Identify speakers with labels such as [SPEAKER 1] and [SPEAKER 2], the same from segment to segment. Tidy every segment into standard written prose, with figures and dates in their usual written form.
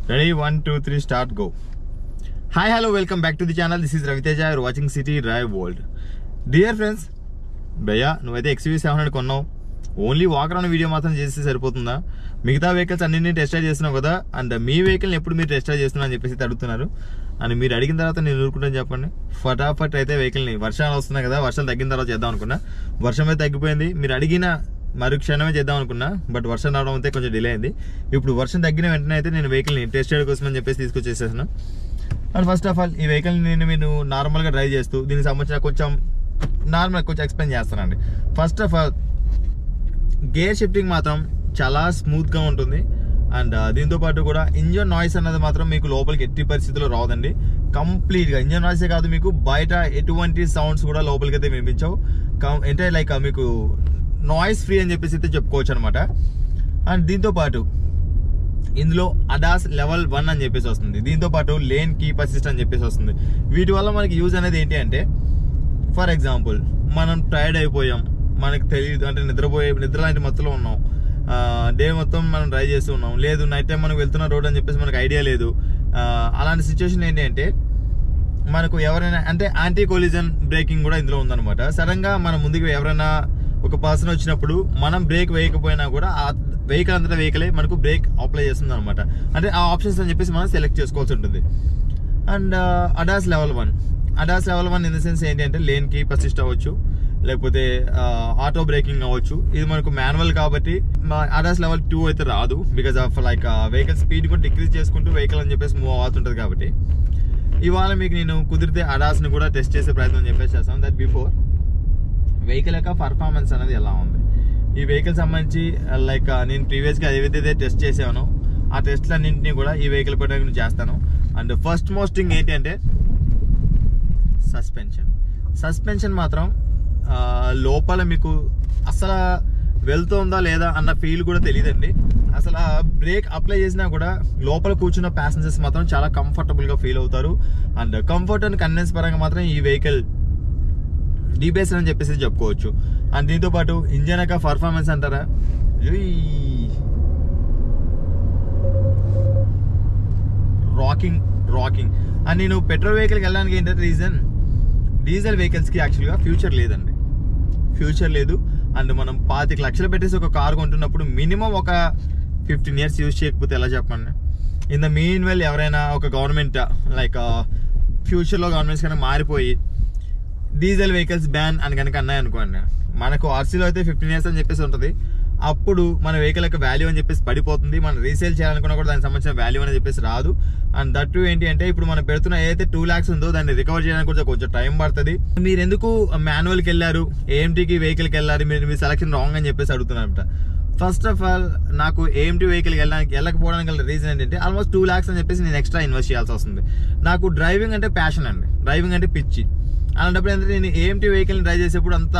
[SPEAKER 1] Ready? 1, 2, 3, start, go. Hi, hello, welcome back to the channel. This is Raviteja. You're watching City Drive World. Dear friends, భయ్యా నువ్వైతే XUV700 కొన్నావు, only walk around video మాత్రం చేస్తే సరిపోతుందా? మిగతా vehicles అన్నింటినీ test drive చేస్తున్నావు కదా, అండ్ మీ వెహికల్ని ఎప్పుడు మీరు టెస్ట్ డ్రైవ్ చేస్తున్నా అని చెప్పేసి అడుగుతున్నారు. అని మీరు అడిగిన తర్వాత నేను ఊరుకుంటాను చెప్పండి. ఫటాఫట్ అయితే వెహికల్ని, వర్షాలు వస్తున్నాయి కదా, వర్షాలు తగ్గిన తర్వాత చేద్దాం అనుకున్నా. వర్షం అయితే తగ్గిపోయింది, మీరు అడిగిన మరుక్షణమే చేద్దాం అనుకున్నా, బట్ వర్షం రావడం అయితే కొంచెం డిలే అయింది. ఇప్పుడు వర్షం తగ్గిన వెంటనే అయితే నేను వెహికల్ని టెస్ట్ రైడ్ కోసం అని చెప్పేసి తీసుకొచ్చేసేసాను. అండ్ ఫస్ట్ ఆఫ్ ఆల్ ఈ వెహికల్ని నేను నార్మల్గా డ్రైవ్ చేస్తూ దీనికి సంబంధించిన కొంచెం ఎక్స్ప్లెయిన్ చేస్తానండి. First of all gear shifting మాత్రం చాలా స్మూత్గా ఉంటుంది. అండ్ దీంతోపాటు కూడా ఇంజన్ నాయిస్ అన్నది మాత్రం మీకు లోపలికి ఎట్టి పరిస్థితుల్లో రావదండి. కంప్లీట్గా ఇంజన్ నాయిసే కాదు, మీకు బయట ఎటువంటి సౌండ్స్ కూడా లోపలికి అయితే వినిపించవు. అంటే లైక్ మీకు నాయిస్ ఫ్రీ అని చెప్పేసి అయితే చెప్పుకోవచ్చు అనమాట. అండ్ దీంతోపాటు ఇందులో అడాస్ లెవెల్ 1 అని చెప్పేసి వస్తుంది. దీంతోపాటు లేన్ కీప్ అసిస్ట్ అని చెప్పేసి వస్తుంది. వీటి వల్ల మనకి యూజ్ అనేది ఏంటి అంటే, ఫర్ ఎగ్జాంపుల్ మనం టైర్డ్ అయిపోయాం, మనకు తెలియదు అంటే నిద్ర లాంటి మత్తులో ఉన్నాం, డే మొత్తం మనం డ్రైవ్ చేస్తూ ఉన్నాం, లేదు నైట్ టైం మనం వెళ్తున్న రోడ్ అని చెప్పేసి మనకు ఐడియా లేదు. అలాంటి సిచ్యువేషన్ ఏంటి అంటే మనకు ఎవరైనా అంటే యాంటీ కొలిజన్ బ్రేకింగ్ కూడా ఇందులో ఉందన్నమాట. సడన్గా మన ముందుకు ఎవరైనా ఒక పర్సన్ వచ్చినప్పుడు మనం బ్రేక్ వేయకపోయినా కూడా ఆ వెహికల్ అంతటా వెహికలే మనకు బ్రేక్ అప్లై చేస్తుంది అనమాట. అంటే ఆ ఆప్షన్స్ అని చెప్పేసి మనం సెలెక్ట్ చేసుకోవాల్సి ఉంటుంది. And ADAS level 1 in the sense ఏంటి అంటే లేన్ కీప్ అసిస్ట్ అవ్వచ్చు, లేకపోతే ఆటో బ్రేకింగ్ అవ్వచ్చు. ఇది మనకు మాన్యువల్ కాబట్టి అడాస్ లెవెల్ 2 అయితే రాదు, because of like vehicle speed కూడా డిక్రీజ్ చేసుకుంటూ వెహికల్ అని చెప్పేసి మూవ్ అవుతుంటుంది. కాబట్టి ఇవాళ మీకు నేను కుదిరితే అడాస్ని కూడా టెస్ట్ చేసే ప్రయత్నం చెప్పేసి చేస్తాను. దట్ బిఫోర్ వెహికల్ యొక్క పర్ఫార్మెన్స్ అనేది ఎలా ఉంది, ఈ వెహికల్ సంబంధించి లైక్ నేను ప్రీవియస్గా ఏవైతే టెస్ట్ చేసానో ఆ టెస్ట్లన్నింటినీ కూడా ఈ వెహికల్ పైన నేను చేస్తాను. అండ్ ఫస్ట్ మోస్ట్ థింగ్ ఏంటి అంటే సస్పెన్షన్ మాత్రం లోపల మీకు అసలు వెళ్తుందా లేదా అన్న ఫీల్ కూడా తెలియదండి. అసలు బ్రేక్ అప్లై చేసినా కూడా లోపల కూర్చున్న ప్యాసింజర్స్ మాత్రం చాలా కంఫర్టబుల్గా ఫీల్ అవుతారు. అండ్ కంఫర్ట్ అండ్ కన్వీనియన్స్ పరంగా మాత్రం ఈ వెహికల్ డీబేస్ అని చెప్పేసి చెప్పుకోవచ్చు. అండ్ దీంతోపాటు ఇంజన్ యొక్క పర్ఫార్మెన్స్ అంటారా, రాకింగ్. అండ్ నేను పెట్రోల్ వెహికల్కి వెళ్ళడానికి ఏంటంటే రీజన్, డీజిల్ వెహికల్స్కి యాక్చువల్గా ఫ్యూచర్ లేదు. అండ్ మనం 25 లక్షలు పెట్టేసి ఒక కారు కొంటున్నప్పుడు మినిమం ఒక 15 years యూజ్ చేయకపోతే ఎలా చెప్పండి. ఇన్ ద మీన్ వెల్ ఎవరైనా ఒక గవర్నమెంట్ లైక్ ఫ్యూచర్లో గవర్నమెంట్స్ కన్నా మారిపోయి డీజిల్ వెహికల్స్ బ్యాన్ అని కనుక అన్నాయనుకోండి, మనకు ఆర్సీలో అయితే 15 years అని చెప్పేసి ఉంటుంది. అప్పుడు మన వెహికల్ యొక్క వాల్యూ అని చెప్పేసి పడిపోతుంది. మనం రీసేల్ చేయాలనుకున్నా కూడా దానికి సంబంధించిన వాల్యూ అని చెప్పేసి రాదు. అండ్ దట్ ఏంటి అంటే ఇప్పుడు మనం పెడుతున్న ఏదైతే 2 lakhs ఉందో దాన్ని రికవర్ చేయడానికి కూడా కొంచెం టైం పడుతుంది. మీరు ఎందుకు మాన్యువల్కి వెళ్ళారు, ఏఎంటీకి వెహికల్కి వెళ్ళారు, మీ సెలక్షన్ రాంగ్ అని చెప్పేసి అడుగుతున్నారనమాట. ఫస్ట్ ఆఫ్ ఆల్ నాకు ఏఎంటీ వెహికల్కి వెళ్ళకపోవడానికి గల రీజన్ ఏంటంటే ఆల్మోస్ట్ 2 lakhs అని చెప్పేసి నేను ఎక్స్ట్రా ఇన్వెస్ట్ చేయాల్సి వస్తుంది. నాకు డ్రైవింగ్ అంటే ప్యాషన్ అండి, డ్రైవింగ్ అంటే పిచ్చి. అలాంటప్పుడు ఏంటంటే నేను ఏఎంటీ వెహికల్ని డ్రైవ్ చేసేప్పుడు అంత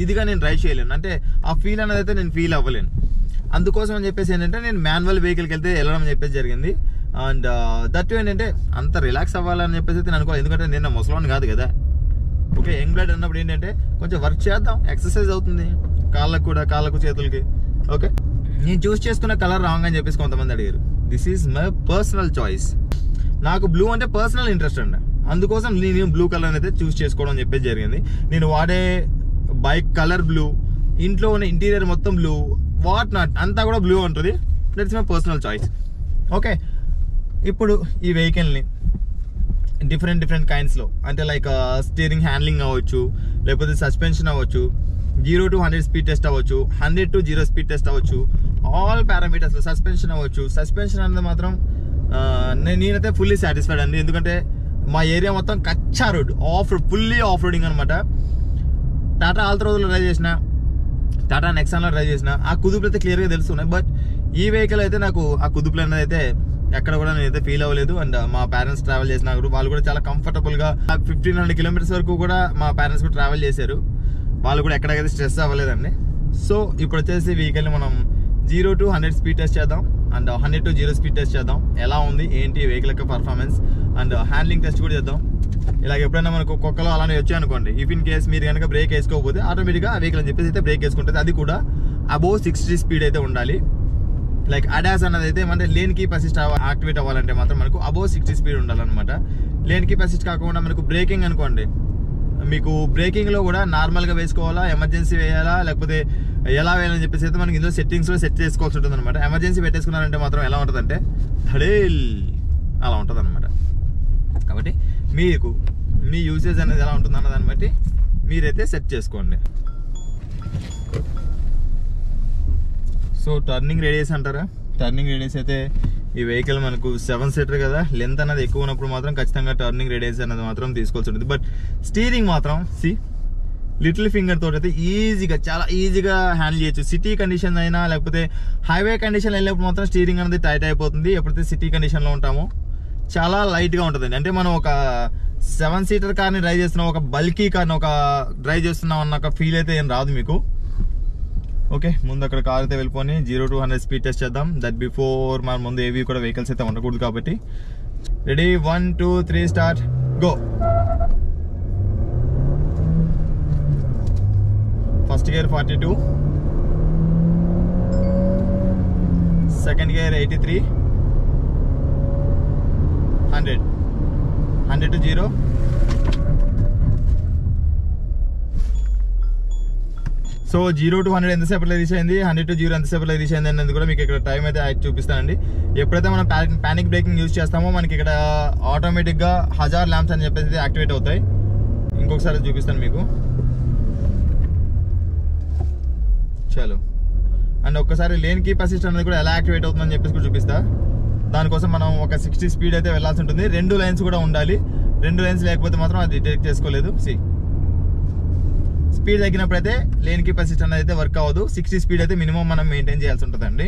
[SPEAKER 1] ఇదిగా నేను డ్రైవ్ చేయలేను, అంటే ఆ ఫీల్ అనేది అయితే నేను ఫీల్ అవ్వలేను. అందుకోసం అని చెప్పేసి ఏంటంటే నేను మాన్యువల్ వెహికల్కి వెళ్తే వెళ్ళడం అని చెప్పేసి జరిగింది. అండ్ దట్ ఏంటంటే అంత రిలాక్స్ అవ్వాలని చెప్పేసి నేను అనుకోవాలి, ఎందుకంటే నేను ముసలోని కాదు కదా. ఓకే, యంగ్ బ్లడ్ అన్నప్పుడు ఏంటంటే కొంచెం వర్క్ చేద్దాం, ఎక్సర్సైజ్ అవుతుంది కాళ్ళకు చేతులకి. ఓకే, నేను చూస్ చేసుకున్న కలర్ రాంగ్ అని చెప్పేసి కొంతమంది అడిగారు. This is my personal choice. నాకు బ్లూ అంటే పర్సనల్ ఇంట్రెస్ట్ అండి, అందుకోసం నేను బ్లూ కలర్ అయితే చూస్ చేసుకోవడం అని చెప్పేసి జరిగింది. నేను వాడే బైక్ కలర్ బ్లూ, ఇంట్లో ఉన్న ఇంటీరియర్ మొత్తం బ్లూ, వాట్ నాట్ అంతా కూడా బ్లూ ఉంటుంది. That's my personal choice. Okay, ఇప్పుడు ఈ వెహికల్ని డిఫరెంట్ కైండ్స్లో అంటే లైక్ స్టీరింగ్ హ్యాండ్లింగ్ అవ్వచ్చు, లేకపోతే సస్పెన్షన్ అవ్వచ్చు, 0 to 100 స్పీడ్ టెస్ట్ అవ్వచ్చు, 100 to 0 స్పీడ్ టెస్ట్ అవ్వచ్చు, ఆల్ పారామీటర్స్లో సస్పెన్షన్ అవ్వచ్చు. సస్పెన్షన్ అనేది మాత్రం నేనైతే ఫుల్లీ సాటిస్ఫైడ్ అండి, ఎందుకంటే మా ఏరియా మొత్తం కచ్చా రోడ్, ఫుల్లీ ఆఫ్ రోడింగ్ అనమాట. టాటా ఆల్ట్రోలో డ్రైవ్ చేసిన, టాటా నెక్సాన్లో డ్రైవ్ చేసిన ఆ కుదుపులు అయితే క్లియర్గా తెలుస్తున్నాయి. బట్ ఈ వెహికల్ అయితే నాకు ఆ కుదుపులు అనేది అయితే ఎక్కడ కూడా నేనైతే ఫీల్ అవ్వలేదు. అండ్ మా పేరెంట్స్ ట్రావెల్ చేసిన వాళ్ళు కూడా చాలా కంఫర్టబుల్గా 1500 kilometers వరకు కూడా మా పేరెంట్స్ కూడా ట్రావెల్ చేశారు. వాళ్ళు కూడా ఎక్కడికైతే స్ట్రెస్ అవ్వలేదండి. సో ఇప్పుడు వచ్చేసి వెహికల్ని మనం 0 to 100 స్పీడ్ టెస్ట్ చేద్దాం, అండ్ 100 to 0 స్పీడ్ టెస్ట్ చేద్దాం. ఎలా ఉంది ఏంటి వెహికల్ యొక్క పర్ఫార్మెన్స్, అండ్ హ్యాండ్లింగ్ టెస్ట్ కూడా చేద్దాం. ఇలాగ ఎప్పుడైనా మనకు కుక్కలో అలానే వచ్చాయి అనుకోండి, ఇఫ్ ఇన్ కేస్ మీరు కనుక బ్రేక్ వేసుకోకపోతే ఆటోమేటిక్గా ఆ వెహికల్ అని చెప్పేసి అయితే బ్రేక్ వేసుకుంటుంది. అది కూడా అబోవ్ 60 స్పీడ్ అయితే ఉండాలి. లైక్ అడాస్ అన్నది అయితే అంటే లేన్ కీప్ అసిస్ట్ యాక్టివేట్ అవ్వాలంటే మాత్రం మనకు అబోవ్ 60 స్పీడ్ ఉండాలన్నమాట. లేన్ కీప్ అసిస్ట్ కాకుండా మనకు బ్రేకింగ్ అనుకోండి, మీకు బ్రేకింగ్లో కూడా నార్మల్గా వేసుకోవాలా, ఎమర్జెన్సీ వేయాలా, లేకపోతే ఎలా వేయాలని చెప్పేసి అయితే మనకి ఇందులో సెట్టింగ్స్లో సెట్ చేసుకోవాల్సి ఉంటుంది అనమాట. ఎమర్జెన్సీ పెట్టేసుకున్నారంటే మాత్రం ఎలా ఉంటుందంటే ధడేల్ అలా ఉంటుంది అనమాట. కాబట్టి మీకు మీ యూసేజ్ అనేది ఎలా ఉంటుంది అన్న దాన్ని బట్టి మీరైతే సెట్ చేసుకోండి. సో టర్నింగ్ రేడియస్ అంటారా, టర్నింగ్ రేడియస్ అయితే ఈ వెహికల్ మనకు 7 సీటర్ కదా, లెంత్ అనేది ఎక్కువ ఉన్నప్పుడు మాత్రం ఖచ్చితంగా టర్నింగ్ రేడియస్ అనేది మాత్రం తీసుకోవాల్సి ఉంటుంది. బట్ స్టీరింగ్ మాత్రం లిటిల్ ఫింగర్ తోటి అయితే ఈజీగా, చాలా ఈజీగా హ్యాండిల్ చేయొచ్చు. సిటీ కండిషన్ అయినా లేకపోతే హైవే కండిషన్ వెళ్ళినప్పుడు మాత్రం స్టీరింగ్ అనేది టైట్ అయిపోతుంది. ఎప్పుడైతే సిటీ కండిషన్లో ఉంటామో చాలా లైట్గా ఉంటుందండి. అంటే మనం ఒక 7 సీటర్ కార్ని డ్రైవ్ చేస్తున్నాం, ఒక బల్కీ కార్ని ఒక డ్రైవ్ చేస్తున్నాం అన్న ఒక ఫీల్ అయితే ఏం రాదు మీకు. ఓకే, ముందు అక్కడ కార్ అయితే వెళ్ళిపోయి 0 to 100 స్పీడ్ టెస్ట్ చేద్దాం. దట్ బిఫోర్ మన ముందు ఏవి కూడా వెహికల్స్ అయితే ఉండకూడదు కాబట్టి. Ready, 1 2 3 start, go. First gear 42, second gear 83, 100 to 0. So 0 to 100 ఎంతసేపట్లో రీచ్ అయింది, 100 to 0 ఎంతసేపట్లో రీచ్ అయింది అనేది కూడా మీకు ఇక్కడ టైం అయితే చూపిస్తానండి. ఎప్పుడైతే మనం పానిక్ బ్రేకింగ్ యూజ్ చేస్తామో మనకి ఇక్కడ ఆటోమేటిక్గా హజార్ ల్యాంప్స్ అని చెప్పేసి యాక్టివేట్ అవుతాయి. ఇంకొకసారి చూపిస్తాను మీకు. చలో, అండ్ ఒక్కసారి లేన్ కీప్ అసిస్ట్ అనేది కూడా ఎలా యాక్టివేట్ అవుతుందని చెప్పేసి కూడా చూపిస్తా. దానికోసం మనం ఒక 60 స్పీడ్ అయితే వెళ్ళాల్సి ఉంటుంది. 2 లైన్స్ కూడా ఉండాలి. 2 లైన్స్ లేకపోతే మాత్రం అది డిటెక్ట్ చేసుకోలేదు. స్పీడ్ తగ్గినప్పుడైతే లేన్ కీప్ అసిస్ట్ అనేది అయితే వర్క్ అవ్వదు. 60 స్పీడ్ అయితే మినిమం మనం మెయింటైన్ చేయాల్సి ఉంటుందండి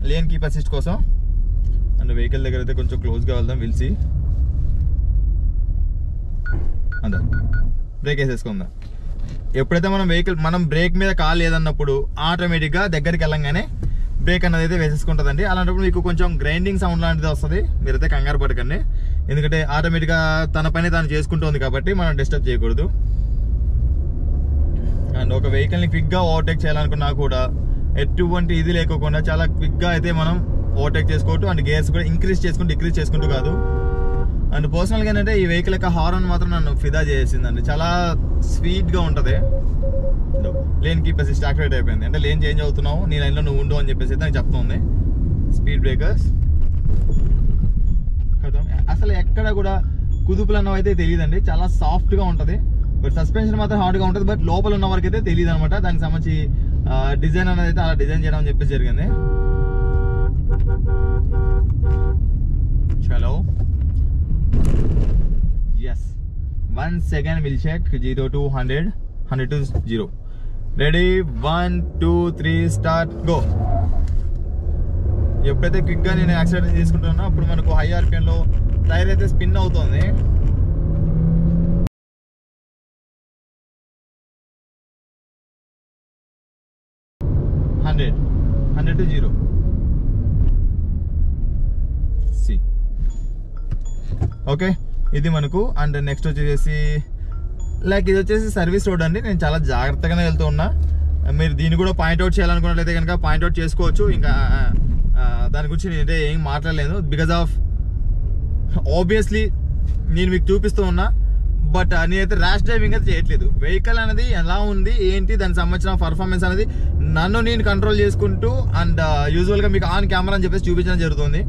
[SPEAKER 1] లేన్ కీప్ అసిస్ట్ కోసం. అండ్ వెహికల్ దగ్గర అయితే కొంచెం క్లోజ్గా వెళ్దాం. విల్సి అందా బ్రేక్ వేసేసుకుందాం. ఎప్పుడైతే మనం బ్రేక్ మీద కాల్ లేదన్నప్పుడు ఆటోమేటిక్గా దగ్గరికి వెళ్ళంగానే బ్రేక్ అనేది అయితే వేసేసుకుంటుందండి. అలాంటప్పుడు మీకు కొంచెం గ్రైండింగ్ సౌండ్ లాంటిది వస్తుంది. మీరైతే కంగారు పడకండి, ఎందుకంటే ఆటోమేటిక్గా తన పని తాను చేసుకుంటుంది కాబట్టి మనం డిస్టర్బ్ చేయకూడదు. అండ్ ఒక వెహికల్ని క్విక్గా ఓవర్టేక్ చేయాలనుకున్నా కూడా ఎటువంటి ఇది లేకోకుండా చాలా క్విక్గా అయితే మనం ఓవర్టేక్ చేసుకోవచ్చు. అండ్ గేర్స్ కూడా ఇంక్రీజ్ చేసుకుంటూ డిక్రీజ్ చేసుకుంటూ కాదు. అండ్ పర్సనల్గా ఏంటంటే ఈ వెహికల్ యొక్క హార్న్ మాత్రం నన్ను ఫిదా చేసిందండి. చాలా స్వీట్గా ఉంటుంది. లేన్ కీప్ అసిస్ట్ యాక్టివేట్ అయిపోయింది అంటే లేన్ చేంజ్ అవుతున్నావు, నీ లైన్లో నువ్వు ఉండు అని చెప్పేసి నాకు చెప్తుంది. స్పీడ్ బ్రేకర్స్ కదా, అసలు ఎక్కడ కూడా కుదుపులు అన్నవి అయితే తెలియదండి. చాలా సాఫ్ట్గా ఉంటుంది. బట్ సస్పెన్షన్ మాత్రం హార్డ్గా ఉంటుంది. బట్ లోపల ఉన్న వరకు అయితే తెలియదు అనమాట. దానికి సంబంధించి డిజైన్ అనేది అయితే అలా డిజైన్ చేయడం అని చెప్పేసి జరిగింది. చలో, yes, 1 second will check. 0 to 100, 100 to 0. Ready, 1 2 3 start, go. ఎప్పుడైతే క్విక్గా నేను యాక్సిడెంట్ తీసుకుంటున్నా అప్పుడు మనకు హై ఆర్పిఎంలో టైర్ అయితే స్పిన్ అవుతుంది. Hundred to 0. ఓకే, ఇది మనకు. అండ్ నెక్స్ట్ వచ్చేసి లైక్ ఇది వచ్చేసి సర్వీస్ రోడ్ అండి. నేను చాలా జాగ్రత్తగానే వెళ్తూ ఉన్నా. మీరు దీన్ని కూడా పాయింట్అవుట్ చేయాలనుకున్నట్లయితే కనుక పాయింట్అవుట్ చేసుకోవచ్చు. ఇంకా దాని గురించి నేనైతే ఏం మాట్లాడలేదు, బికాజ్ ఆఫ్ ఆబ్వియస్లీ నేను మీకు చూపిస్తూ ఉన్నా. బట్ నేనైతే ర్యాష్ డ్రైవింగ్ అయితే చేయట్లేదు. వెహికల్ అనేది ఎలా ఉంది ఏంటి దానికి సంబంధించిన పర్ఫార్మెన్స్ అనేది నన్ను నేను కంట్రోల్ చేసుకుంటూ అండ్ యూజువల్గా మీకు ఆన్ కెమెరా అని చెప్పేసి చూపించడం జరుగుతుంది.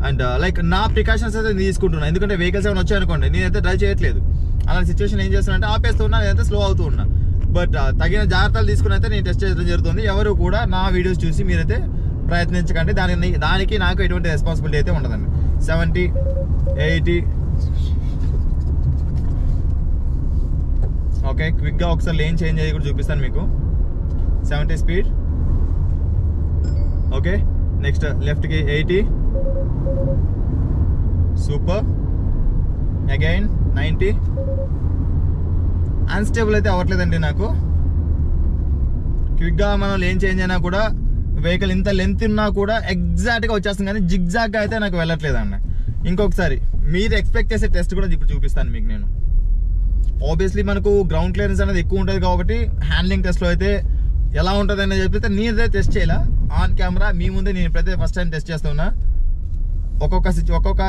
[SPEAKER 1] అండ్ లైక్ నా ప్రికాషన్స్ అయితే తీసుకుంటున్నాను. ఎందుకంటే వెహికల్స్ ఏమైనా వచ్చాయనుకోండి నేనైతే డ్రైవ్ చేయట్లేదు. అలాంటి సిచ్యువేషన్ ఏం చేస్తున్నా అంటే ఆపేస్తూ ఉన్నా, నేనైతే స్లో అవుతూ ఉన్నా. బట్ తగిన జాగ్రత్తలు తీసుకుని అయితే నేను టెస్ట్ చేయడం జరుగుతుంది. ఎవరు కూడా నా వీడియోస్ చూసి మీరైతే ప్రయత్నించకండి. దానికి నాకు ఎటువంటి రెస్పాన్సిబిలిటీ అయితే ఉండదండి. 70 80. ఓకే, క్విక్గా ఒకసారి లేన్ చేంజ్ అయ్యి కూడా చూపిస్తాను మీకు. 70 స్పీడ్. ఓకే, నెక్స్ట్ లెఫ్ట్కి 80. సూపర్. అగైన్ 90. అన్స్టేబుల్ అయితే అవ్వట్లేదండి నాకు. క్విక్గా మనం లేన్ చేంజ్ అయినా కూడా వెహికల్ ఇంత లెంత్ ఉన్నా కూడా ఎగ్జాక్ట్గా వచ్చేస్తుంది, కానీ జిగ్జాగ్గా అయితే నాకు వెళ్ళట్లేదండి. ఇంకొకసారి మీరు ఎక్స్పెక్ట్ చేసే టెస్ట్ కూడా ఇప్పుడు చూపిస్తాను మీకు నేను. ఆబ్వియస్లీ మనకు గ్రౌండ్ క్లియరెన్స్ అనేది ఎక్కువ ఉంటుంది కాబట్టి హ్యాండ్లింగ్ టెస్ట్లో అయితే ఎలా ఉంటుంది అని చెప్పితే నేనైతే టెస్ట్ చేయాల ఆన్ కెమెరా మీ ముందే నేను ఇప్పుడైతే ఫస్ట్ టైం టెస్ట్ చేస్తా ఉన్నా. ఒక్కొక్క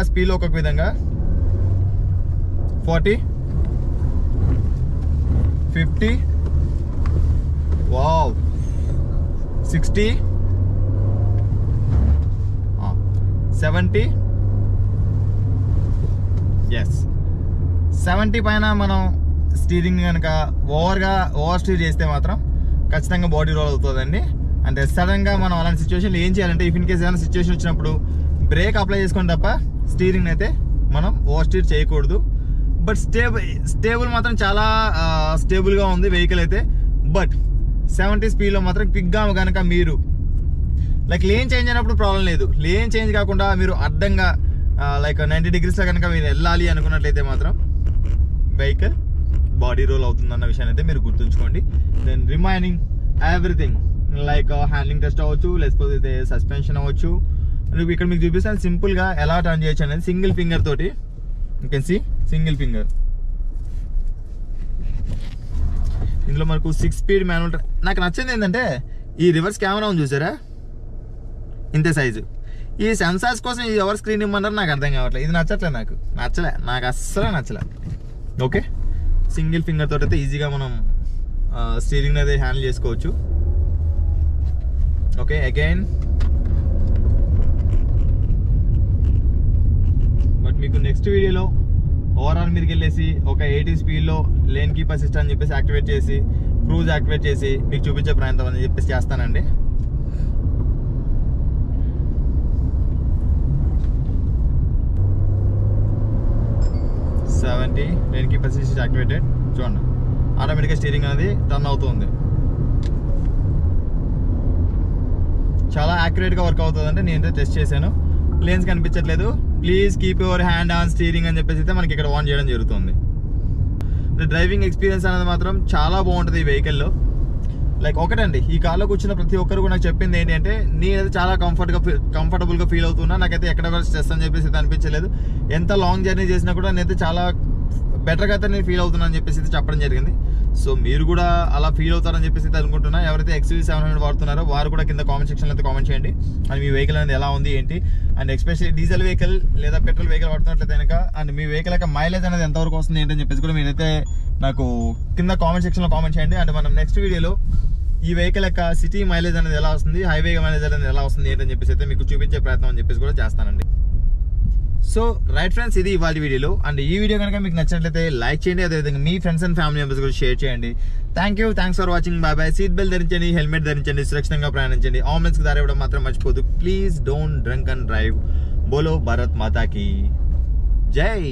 [SPEAKER 1] స్పీడ్లో ఒక్కొక్క విధంగా 40, 50, వావ్ 60, 70, ఎస్ 70 పైన మనం స్టీరింగ్ కనుక ఓవర్ స్టీర్ చేస్తే మాత్రం ఖచ్చితంగా బాడీ రోల్ అవుతుందండి. అంటే సడన్గా మనం అలాంటి సిచ్యువేషన్లో ఏం చేయాలంటే ఇఫ్ ఇన్ కేస్ ఏదైనా సిచ్యువేషన్ వచ్చినప్పుడు బ్రేక్ అప్లై చేసుకొని తప్ప స్టీరింగ్ అయితే మనం ఓవర్ స్టీర్ చేయకూడదు. బట్ స్టేబుల్ మాత్రం చాలా స్టేబుల్గా ఉంది వెహికల్ అయితే. బట్ 70 స్పీడ్లో మాత్రం క్విక్గా కనుక మీరు లైక్ లేన్ చేంజ్ అయినప్పుడు ప్రాబ్లం లేదు. లేన్ చేంజ్ కాకుండా మీరు అడ్డంగా లైక్ 90 degreesలో కనుక మీరు వెళ్ళాలి అనుకున్నట్లయితే మాత్రం వెహికల్ బాడీ రోల్ అవుతుందన్న విషయాన్ని అయితే మీరు గుర్తుంచుకోండి. Then remaining everything like handling test అవ్వచ్చు, లేకపోతే సస్పెన్షన్ అవ్వచ్చు. ఇక్కడ మీకు చూపిస్తాను సింపుల్గా ఎలా టర్న్ చేయొచ్చు అనేది. సింగిల్ ఫింగర్ తోటి you can see, single finger. ఇందులో మనకు 6 speed మాన్యువల్. నాకు నచ్చింది ఏంటంటే ఈ రివర్స్ కెమెరా ఉంది చూసారా, ఇంతే సైజు. ఈ సెన్సార్స్ కోసం ఈ ఎవరు స్క్రీన్ ఇమ్మన్నారు నాకు అర్థం కావట్లేదు. ఇది నచ్చట్లేదు, నాకు అస్సలే నచ్చలే. ఓకే, సింగిల్ ఫింగర్ తోటి అయితే ఈజీగా మనం స్టీరింగ్ అయితే హ్యాండిల్ చేసుకోవచ్చు. ఓకే, అగైన్ బట్ మీకు నెక్స్ట్ వీడియోలో ఓవరాల్ మీదకి వెళ్ళేసి ఒక 80 స్పీడ్లో లేన్ కీప్ అసిస్ట్ అని చెప్పేసి యాక్టివేట్ చేసి క్రూజ్ యాక్టివేట్ చేసి మీకు చూపించే ప్రయత్నం అని చెప్పేసి చేస్తానండి. Lane keep assist activated. చూడండి ఆటోమేటిక్గా స్టీరింగ్ అనేది టర్న్ అవుతుంది. చాలా యాక్యురేట్గా వర్క్ అవుతుందంటే నేనైతే టెస్ట్ చేశాను. లేన్స్ కనిపించట్లేదు. Please keep your hand on steering అని చెప్పేసి అయితే మనకి ఇక్కడ ఆన్ చేయడం జరుగుతుంది. డ్రైవింగ్ ఎక్స్పీరియన్స్ అనేది మాత్రం చాలా బాగుంటుంది ఈ వెహికల్లో. లైక్ ఒకటండి, ఈ కార్లో కూర్చున్న ప్రతి ఒక్కరు కూడా నాకు చెప్పింది ఏంటి అంటే నేనైతే చాలా కంఫర్టబుల్గా ఫీల్ అవుతున్నా. నాకైతే ఎక్కడ కూడా స్ట్రెస్ అని చెప్పేసి అయితే అనిపించలేదు. ఎంత లాంగ్ జర్నీ చేసినా కూడా నేనైతే చాలా బెటర్గా అయితే నేను ఫీల్ అవుతున్నాను అని చెప్పేసి అయితే చెప్పడం జరిగింది. సో మీరు కూడా అలా ఫీల్ అవుతారని చెప్పేసి అయితే అనుకుంటున్నా. ఎవరైతే XUV700 వాడుతున్నారో వారు కూడా కింద కామెంట్ సెక్షన్లో అయితే కామెంట్ చేయండి. అండ్ మీ వెహికల్ అనేది ఎలా ఉంది ఏంటి, అండ్ ఎస్పెషల్లీ డీజిల్ వెహికల్ లేదా పెట్రోల్ వెహికల్ వాడుతున్నట్లయితే కనుక అండ్ మీ వెహికల్ యొక్క మైలేజ్ అనేది ఎంతవరకు వస్తుంది ఏంటని చెప్పేసి కూడా మీరైతే నాకు కింద కామెంట్ సెక్షన్లో కామెంట్ చేయండి. అండ్ మనం నెక్స్ట్ వీడియోలో ఈ వెహికల్ యొక్క సిటీ మైలేజ్ అనేది ఎలా వస్తుంది, హైవే మైలేజ్ అనేది ఎలా వస్తుంది ఏంటని చెప్పేసి అయితే మీకు చూపించే ప్రయత్నం అని చెప్పేసి కూడా చేస్తానండి. సో రైట్ ఫ్రెండ్స్, ఇది ఇవాళ వీడియోలో. అండ్ ఈ వీడియో కనుక మీకు నచ్చినట్లయితే లైక్ చేయండి, అదేవిధంగా మీ ఫ్రెండ్స్ అండ్ ఫ్యామిలీ మెంబర్స్ కూడా షేర్ చేయండి. Thanks for watching. Bye. Seat belt ధరించండి, హెల్మెట్ ధరించండి, సురక్షితంగా ప్రయాణించండి. అంబులెన్స్కి దారి ఇవ్వడం మాత్రం మర్చిపోదు. Please don't drink and drive. బోలో భారత్ మాతాకి జై.